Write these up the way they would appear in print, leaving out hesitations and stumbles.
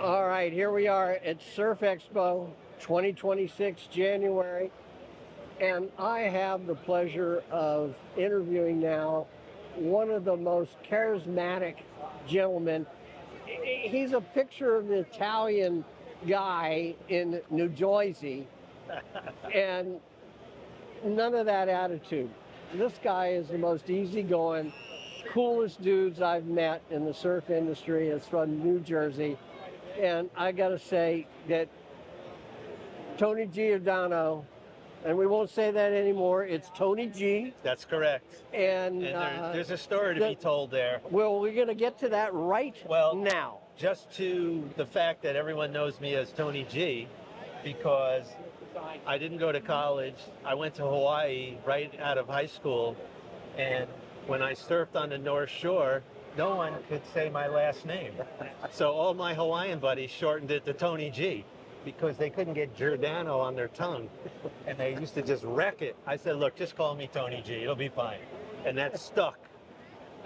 All right, here we are at Surf Expo 2026, January, and I have the pleasure of interviewing now one of the most charismatic gentlemen. He's a picture of the Italian guy in New Jersey, and none of that attitude. This guy is the most easygoing, coolest dudes I've met in the surf industry. Is from New Jersey. And I got to say that Tony Giordano, and we won't say that anymore, it's Tony G. That's correct. And, there's a story to be told there. Well, we're going to get to that right now. Just to the fact that everyone knows me as Tony G, because I didn't go to college. I went to Hawaii right out of high school, and when I surfed on the North Shore, no one could say my last name. So all my Hawaiian buddies shortened it to Tony G because they couldn't get Giordano on their tongue. And they used to just wreck it. I said, look, just call me Tony G. It'll be fine. And that stuck.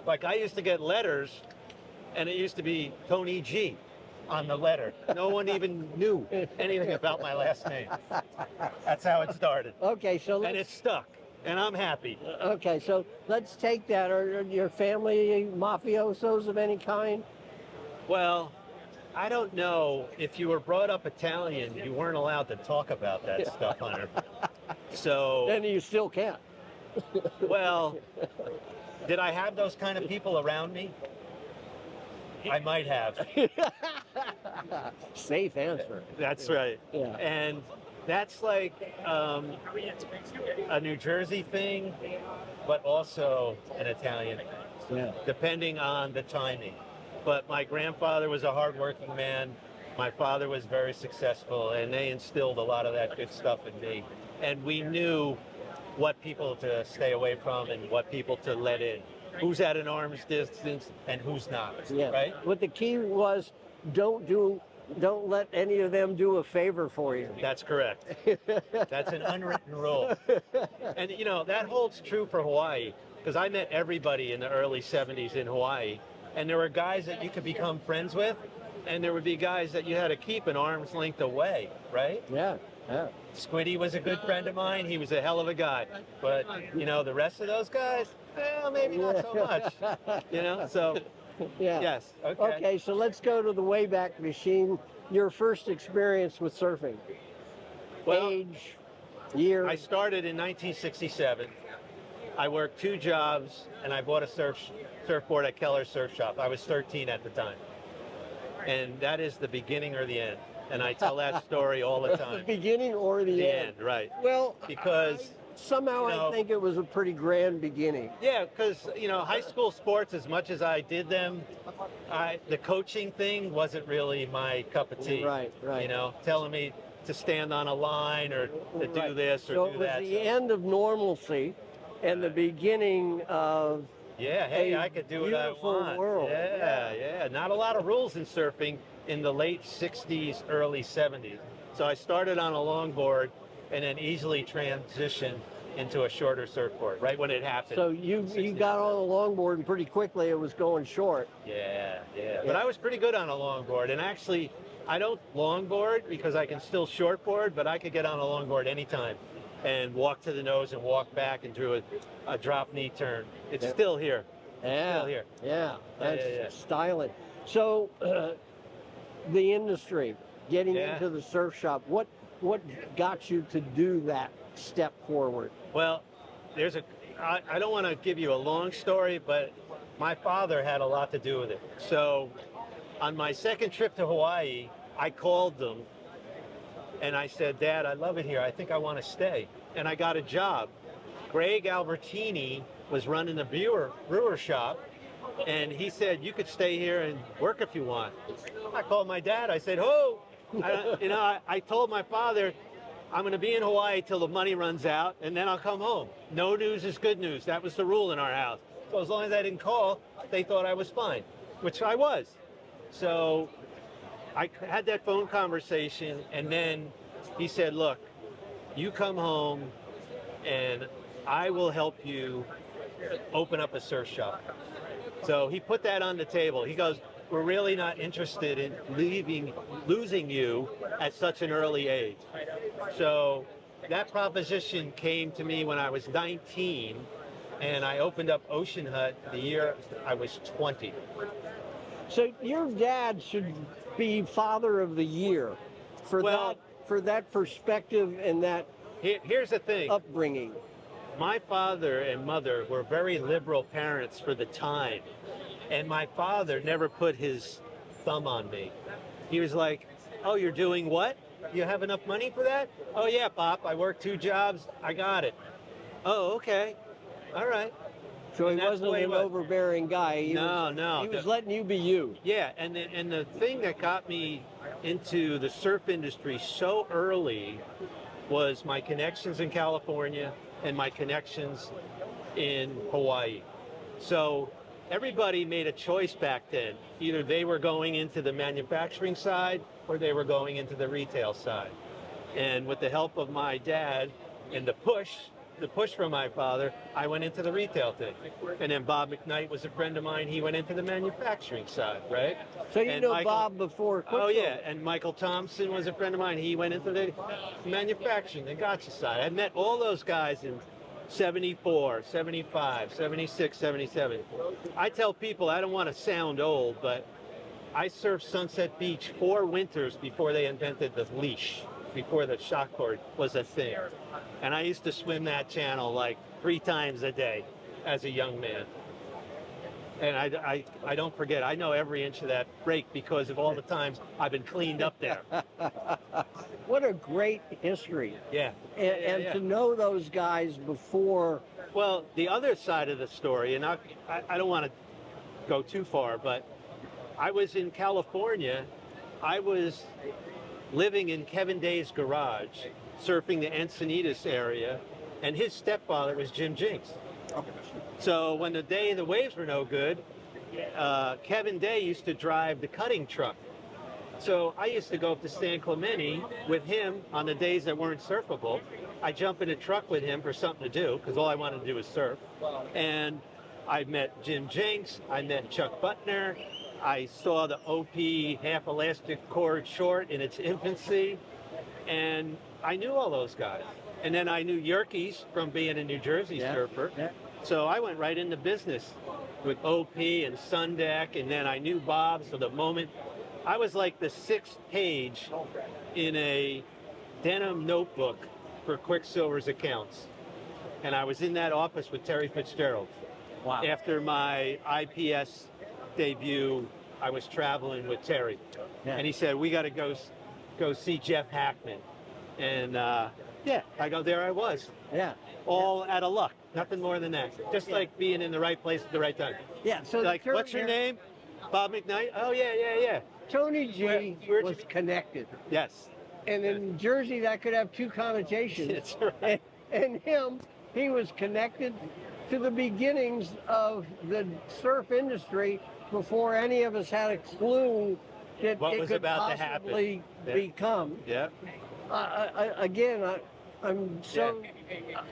Like I used to get letters and it used to be Tony G on the letter. No one even knew anything about my last name. That's how it started. Okay, so and it stuck. And I'm happy. Okay, so let's take that. Are your family mafiosos of any kind? Well, I don't know. If you were brought up Italian, you weren't allowed to talk about that stuff, Hunter. So. And you still can't. Well, did I have those kind of people around me? I might have. Safe answer. That's right. Yeah. And that's like a New Jersey thing, but also an Italian thing, depending on the timing. But my grandfather was a hardworking man. My father was very successful, and they instilled a lot of that good stuff in me. And we knew what people to stay away from and what people to let in. Who's at an arm's distance and who's not, right? What the key was, don't let any of them do a favor for you. That's correct. That's an unwritten rule. And you know, that holds true for Hawaii, because I met everybody in the early 70s in Hawaii, and there were guys that you could become friends with, and there would be guys that you had to keep an arm's length away, right? Yeah. Squiddy was a good friend of mine. He was a hell of a guy. But, you know, the rest of those guys, well, maybe not so much. You know, so... Yeah. Yes. Okay, so let's go to the Wayback Machine. Your first experience with surfing. Well, age, year. I started in 1967. I worked 2 jobs, and I bought a surfboard at Keller's Surf Shop. I was 13 at the time. And that is the beginning or the end. And I tell that story all the time. The beginning or the end. Right. Well, because... somehow I think it was a pretty grand beginning. Yeah, because, you know, high school sports, as much as I did them, the coaching thing wasn't really my cup of tea. Right. You know, telling me to stand on a line or to do this or do that. So it was the end of normalcy and the beginning of I could do what I want. World. Yeah. Not a lot of rules in surfing in the late 60s, early 70s. So I started on a longboard and then easily transitioned into a shorter surfboard right when it happened. So you got on a longboard and pretty quickly it was going short. Yeah. But I was pretty good on a longboard, and actually I don't longboard because I can still shortboard, but I could get on a longboard anytime and walk to the nose and walk back and do a drop knee turn. It's still here. Still here. Yeah. That's styling. So the industry, getting into the surf shop, what got you to do that step forward? Well, I don't want to give you a long story, but my father had a lot to do with it. So on my second trip to Hawaii, I called them and I said, Dad, I love it here. I think I want to stay. And I got a job. Greg Albertini was running a brewer shop, and he said, you could stay here and work if you want. I called my dad. I said, I told my father, I'm going to be in Hawaii till the money runs out, and then I'll come home. No news is good news. That was the rule in our house. So as long as I didn't call, they thought I was fine, which I was. So I had that phone conversation, and then he said, look, you come home, and I will help you open up a surf shop. So he put that on the table. He goes, we're really not interested in losing you at such an early age. So that proposition came to me when I was 19, and I opened up Ocean Hut the year I was 20. So your dad should be Father of the Year for Well, that perspective and that here's the thing. upbringing. My father and mother were very liberal parents for the time, and my father never put his thumb on me. He was like, "Oh, you're doing what? You have enough money for that? Oh yeah, Pop, I work 2 jobs. I got it. Oh, okay. All right." So And he that's wasn't the way an it was. overbearing guy. No. He was letting you be you. Yeah, and the thing that got me into the surf industry so early was my connections in California and my connections in Hawaii. So everybody made a choice back then. Either they were going into the manufacturing side or they were going into the retail side. And with the help of my dad and the push from my father, I went into the retail thing. And then Bob McKnight was a friend of mine. He went into the manufacturing side, right? So you And know Bob before Quicksilver. Oh yeah, and Michael Thompson was a friend of mine. He went into the manufacturing, the gotcha side. I met all those guys in 74, 75, 76, 77. I tell people, I don't want to sound old, but I surfed Sunset Beach 4 winters before they invented the leash, before the shock cord was a thing. And I used to swim that channel like 3 times a day as a young man. And I don't forget, I know every inch of that break because of all the times I've been cleaned up there. What a great history. Yeah. And to know those guys before. Well, the other side of the story, and I don't want to go too far, but I was in California. I was living in Kevin Day's garage, surfing the Encinitas area, and his stepfather was Jim Jinks. So when the day the waves were no good, Kevin Day used to drive the cutting truck. So I used to go up to San Clemente with him on the days that weren't surfable. I jump in a truck with him for something to do, because all I wanted to do was surf. And I met Jim Jinks, I met Chuck Butner, I saw the OP half elastic cord short in its infancy, and I knew all those guys. And then I knew Yerkes from being a New Jersey surfer. Yeah. So I went right into business with OP and Sundeck, and then I knew Bob. So the moment I was like the 6th page in a denim notebook for Quicksilver's accounts, and I was in that office with Terry Fitzgerald. Wow. After my IPS debut, I was traveling with Terry, and he said, "We got to go see Jeff Hackman," and yeah, I go there. I was. Yeah. All out of luck. Nothing more than that. Just like being in the right place at the right time. Yeah. So Like, what's your name? Bob McKnight? Oh, yeah. Tony G Where'd was connected. Yes. And in Jersey, that could have 2 connotations. That's right. And him, he was connected to the beginnings of the surf industry before any of us had a clue that What it was could about to possibly happen. become. Yeah. I'm so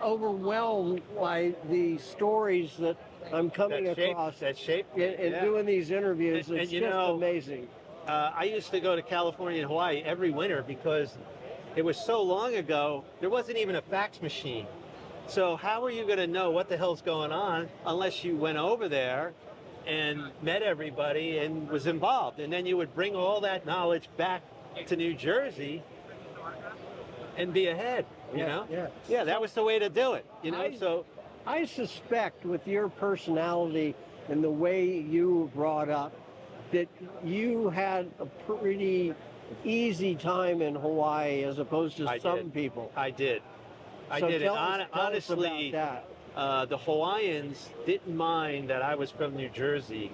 overwhelmed by the stories that I'm coming across That shape. in doing these interviews. And It's you just know, amazing. I used to go to California and Hawaii every winter because it was so long ago, there wasn't even a fax machine. So how are you going to know what the hell's going on unless you went over there and met everybody and was involved? And then you would bring all that knowledge back to New Jersey and be ahead, you know? Yeah, that was the way to do it, you know? So I suspect with your personality and the way you were brought up that you had a pretty easy time in Hawaii as opposed to some people. I did. So tell us Honestly, about that. the Hawaiians didn't mind that I was from New Jersey.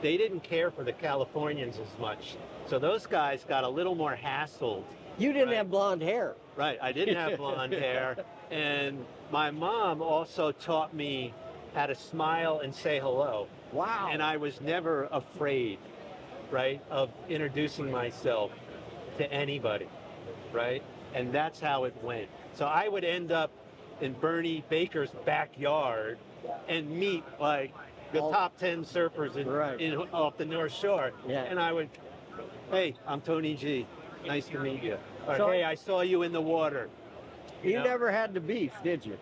They didn't care for the Californians as much. So those guys got a little more hassled. You didn't have blonde hair. Right, I didn't have blonde hair. And my mom also taught me how to smile and say hello. Wow. And I was never afraid, right, of introducing myself to anybody, right? And that's how it went. So I would end up in Bernie Baker's backyard and meet like the top 10 surfers off the North Shore. Yeah. And I would, hey, I'm Tony G. Nice to meet you. Or, So- hey, I saw you in the water. You know? never had the beef, did you?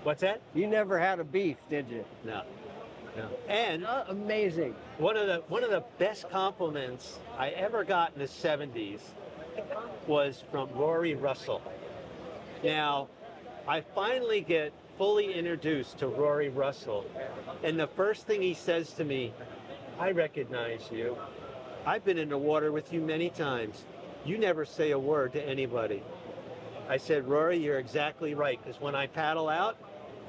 What's that? You never had a beef, did you? No. No. And Amazing. one of the best compliments I ever got in the 70s was from Rory Russell. Now, I finally get fully introduced to Rory Russell, and the first thing he says to me, I recognize you. I've been in the water with you many times. You never say a word to anybody. I said, Rory, you're exactly right, because when I paddle out,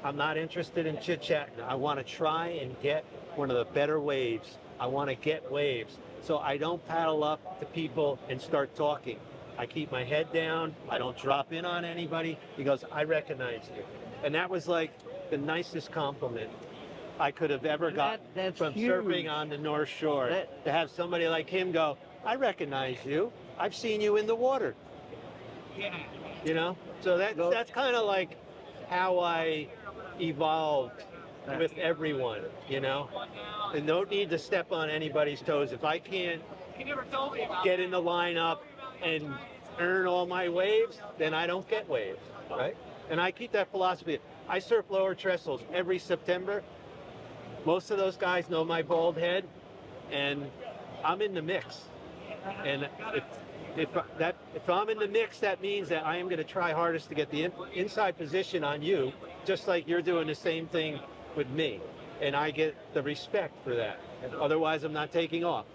I'm not interested in chit-chatting. I want to try and get one of the better waves. I want to get waves. So I don't paddle up to people and start talking. I keep my head down. I don't drop in on anybody. He goes, I recognize you. And that was like the nicest compliment I could have ever gotten from huge. surfing on the North Shore. To have somebody like him go, I recognize you. I've seen you in the water. You know? So that's kind of like how I evolved with everyone, you know? And no need to step on anybody's toes. If I can't get in the lineup and earn all my waves, then I don't get waves, right? And I keep that philosophy. I surf lower trestles every September. Most of those guys know my bald head, and I'm in the mix. And if I'm in the mix, that means that I am going to try hardest to get the inside position on you, just like you're doing the same thing with me. And I get the respect for that. Otherwise, I'm not taking off.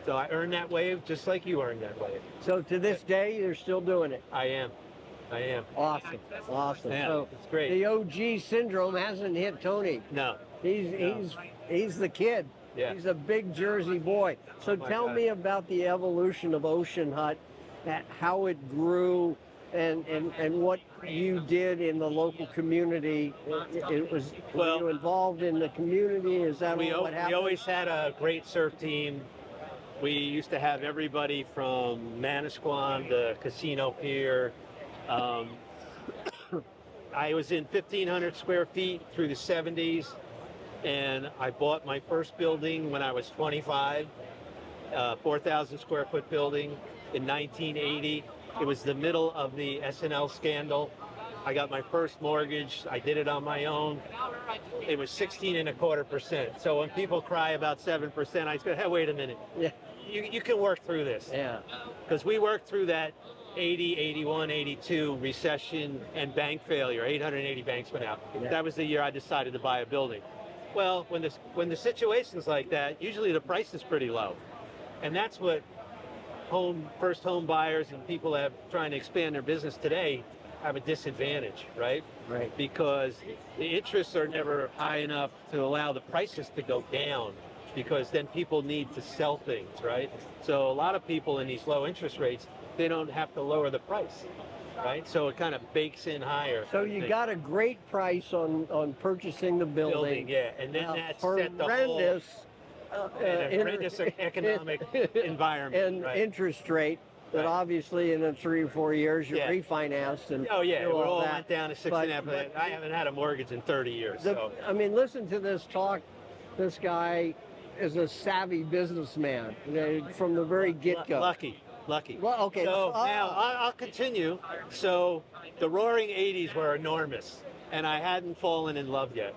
So I earn that wave just like you earned that wave. So to this day, you're still doing it. I am. Awesome. Yeah, So it's great. the OG syndrome hasn't hit Tony. No. He's the kid. Yeah. He's a big Jersey boy. So tell me about the evolution of Ocean Hut, how it grew, and what you did in the local community. Were you involved in the community? Is that what happened? We always had a great surf team. We used to have everybody from Manasquan to Casino Pier. I was in 1,500 square feet through the 70s, and I bought my first building when I was 25, 4,000 square foot building in 1980. It was the middle of the SNL scandal. I got my first mortgage. I did it on my own. It was 16.25%. So when people cry about 7%, I say, hey, wait a minute. Yeah. You can work through this. Yeah. Because we worked through that 80, 81, 82 recession and bank failure. 880 banks went out. Yeah. That was the year I decided to buy a building. Well, when the situation's like that, usually the price is pretty low. And that's what first home buyers and people that are trying to expand their business today have a disadvantage, right? Right. Because the interests are never high enough to allow the prices to go down, because then people need to sell things, right? So a lot of people in these low interest rates, they don't have to lower the price, right? So it kind of bakes in higher. So you got a great price on purchasing the building. Yeah, and then that set the whole horrendous economic environment and right? interest rate that obviously in 3 or 4 years you refinanced and we all that. went down to 6.5%. I haven't had a mortgage in 30 years. I mean, listen to this talk. This guy is a savvy businessman from the very get-go. Lucky. Well, okay. So now I'll continue. So the roaring 80s were enormous, and I hadn't fallen in love yet.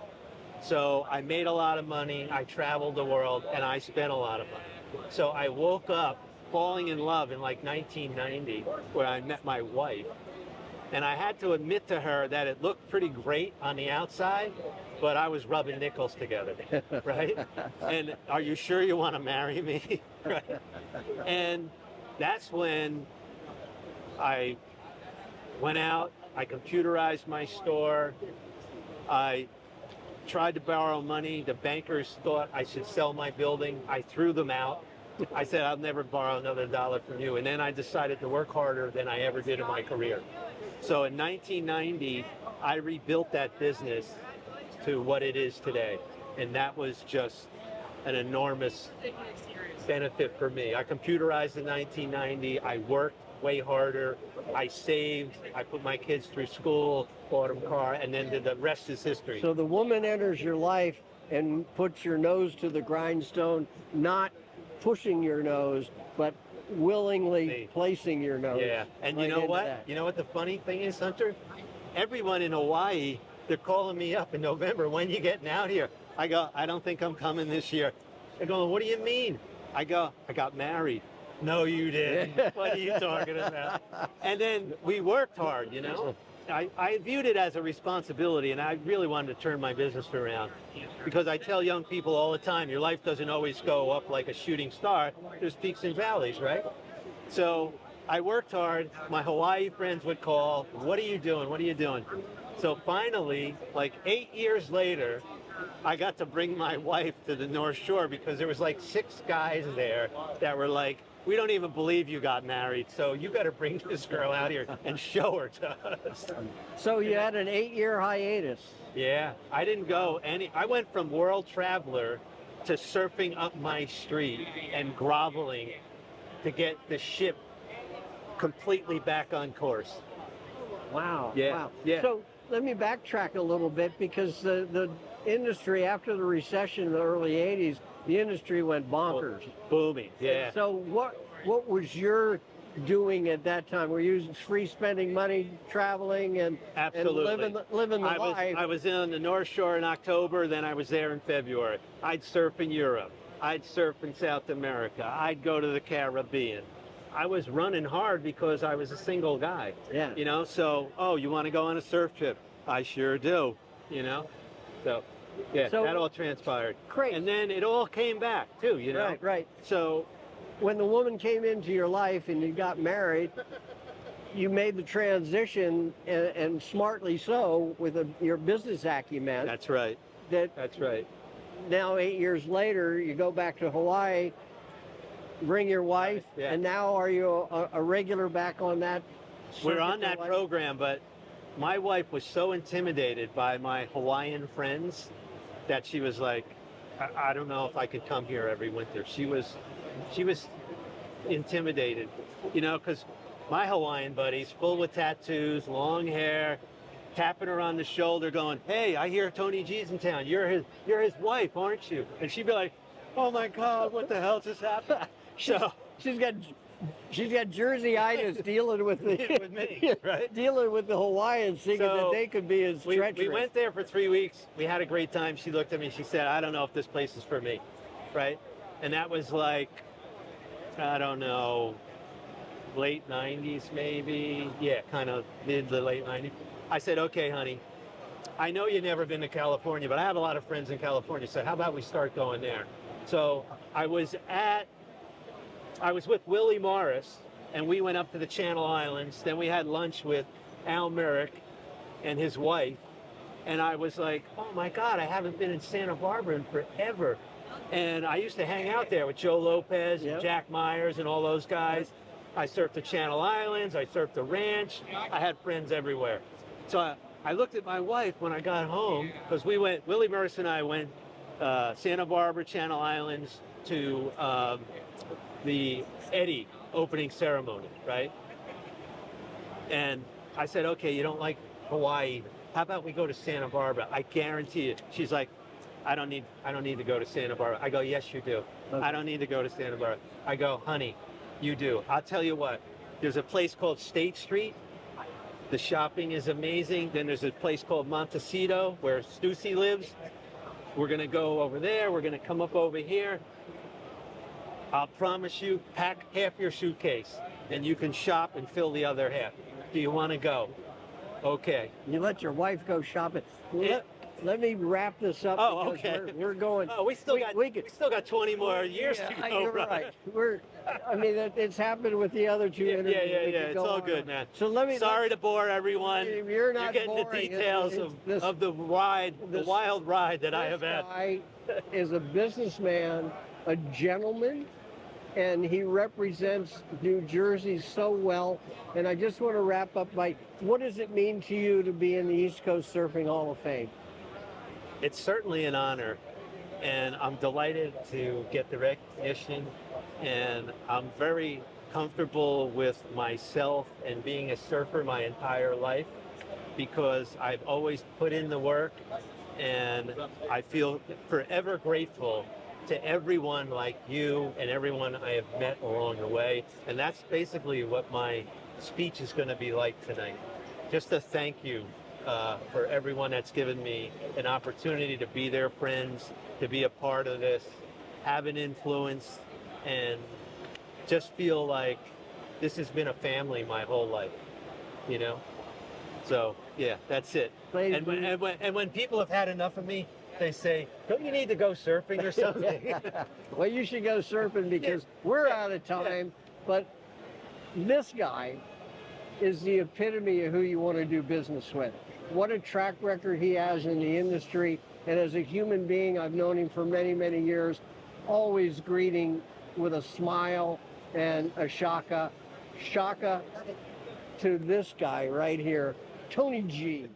So I made a lot of money, I traveled the world, and I spent a lot of money. So I woke up falling in love in like 1990, where I met my wife. And I had to admit to her that it looked pretty great on the outside, but I was rubbing nickels together, right? And are you sure you want to marry me? Right? And that's when I went out, I computerized my store, I tried to borrow money. The bankers thought I should sell my building. I threw them out. I said, I'll never borrow another dollar from you. And then I decided to work harder than I ever did in my career. So in 1990, I rebuilt that business to what it is today. And that was just an enormous benefit for me. I computerized in 1990. I worked way harder. I saved. I put my kids through school, bought them a car, and then the rest is history. So the woman enters your life and put your nose to the grindstone, not pushing your nose, but willingly placing your nose. Yeah, and right you know into what? that. You know what the funny thing is, Hunter? Everyone in Hawaii, they're calling me up in November. When you getting out here? I go, I don't think I'm coming this year. They're going, what do you mean? I go, I got married. No, you didn't. What are you talking about? And then we worked hard, you know? I viewed it as a responsibility, and I really wanted to turn my business around. Because I tell young people all the time, your life doesn't always go up like a shooting star. There's peaks and valleys, right? So I worked hard. My Hawaii friends would call, what are you doing? What are you doing? So finally, like 8 years later, I got to bring my wife to the North Shore because there was like 6 guys there that were like, we don't even believe you got married, so you got to bring this girl out here and show her to us. So you had an 8-year hiatus. Yeah, I didn't go any. I went from world traveler to surfing up my street and groveling to get the ship completely back on course. Wow. Yeah, Wow. yeah. So let me backtrack a little bit because the industry after the recession in the early 80s, the industry went bonkers. Booming, yeah. So what was your doing at that time? Were you free spending money, traveling, and Absolutely. and living the life? I was in the North Shore in October, then I was there in February. I'd surf in Europe. I'd surf in South America. I'd go to the Caribbean. I was running hard because I was a single guy. Yeah. You know, so, oh, you want to go on a surf trip? I sure do, you know? So, yeah, So- that all transpired. Great. And then it all came back, too, you know? Right. So, When the woman came into your life and you got married, you made the transition, and smartly so, with your business acumen. that's right. That's right. Now 8 years later, you go back to Hawaii, bring your wife, Yeah. and now are you a regular back on that? We're circuit on for that life? program, but my wife was so intimidated by my Hawaiian friends that she was like, I don't know if I could come here every winter. She was intimidated, you know, because my Hawaiian buddies, full with tattoos, long hair, tapping her on the shoulder, going, "Hey, I hear Tony G's in town. You're his wife, aren't you?" And she'd be like, "Oh my God, what the hell just happened?" So She's got Jersey-itis dealing with the with me, right? dealing with the Hawaiians, thinking So, that they could be as treacherous. we went there for 3 weeks. We had a great time. She looked at me. She said, "I don't know if this place is for me," right? And that was like, I don't know, late 90s maybe. Yeah, kind of mid to late 90s. I said, "Okay, honey, I know you've never been to California, but I have a lot of friends in California. So how about we start going there?" So I was with Willie Morris, and we went up to the Channel Islands. Then we had lunch with Al Merrick and his wife. And I was like, oh my God, I haven't been in Santa Barbara in forever. And I used to hang out there with Joe Lopez and Yep. Jack Myers and all those guys. I surfed the Channel Islands, I surfed the ranch. I had friends everywhere. So I looked at my wife when I got home, because Willie Morris and I went Santa Barbara, Channel Islands to the Eddie opening ceremony, right? And I said, okay, you don't like Hawaii. How about we go to Santa Barbara? I guarantee you. She's like, I don't need to go to Santa Barbara. I go, yes, you do. Okay. I don't need to go to Santa Barbara. I go, honey, you do. I'll tell you what. There's a place called State Street. The shopping is amazing. Then there's a place called Montecito where Stussy lives. We're going to go over there. We're going to come up over here. I'll promise you, pack half your suitcase and you can shop and fill the other half. Do you want to go? Okay. You let your wife go shopping. Yeah. Let me wrap this up. Oh, because okay. We're going. Oh, we still got 20 more years Yeah, to go. you're right. It's happened with the other two Yeah, interviews. yeah. We could It's go all on good, and- man. So let me. Sorry to bore everyone. You're not getting boring. the details of the ride, the wild ride that I have had. This guy is a businessman, a gentleman, and he represents New Jersey so well. And I just want to wrap up by, what does it mean to you to be in the East Coast Surfing Hall of Fame? It's certainly an honor, and I'm delighted to get the recognition, and I'm very comfortable with myself and being a surfer my entire life, because I've always put in the work And I feel forever grateful to everyone like you and everyone I have met along the way. And that's basically what my speech is going to be like tonight. Just a thank you for everyone that's given me an opportunity to be their friends, to be a part of this, have an influence, and just feel like this has been a family my whole life, you know? So yeah, that's it. And when people have had enough of me, they say, "Don't you need to go surfing or something?" Well, you should go surfing because we're out of time. But this guy is the epitome of who you want to do business with. What a track record he has in the industry. And as a human being, I've known him for many, many years, always greeting with a smile and a shaka. Shaka to this guy right here, Tony G.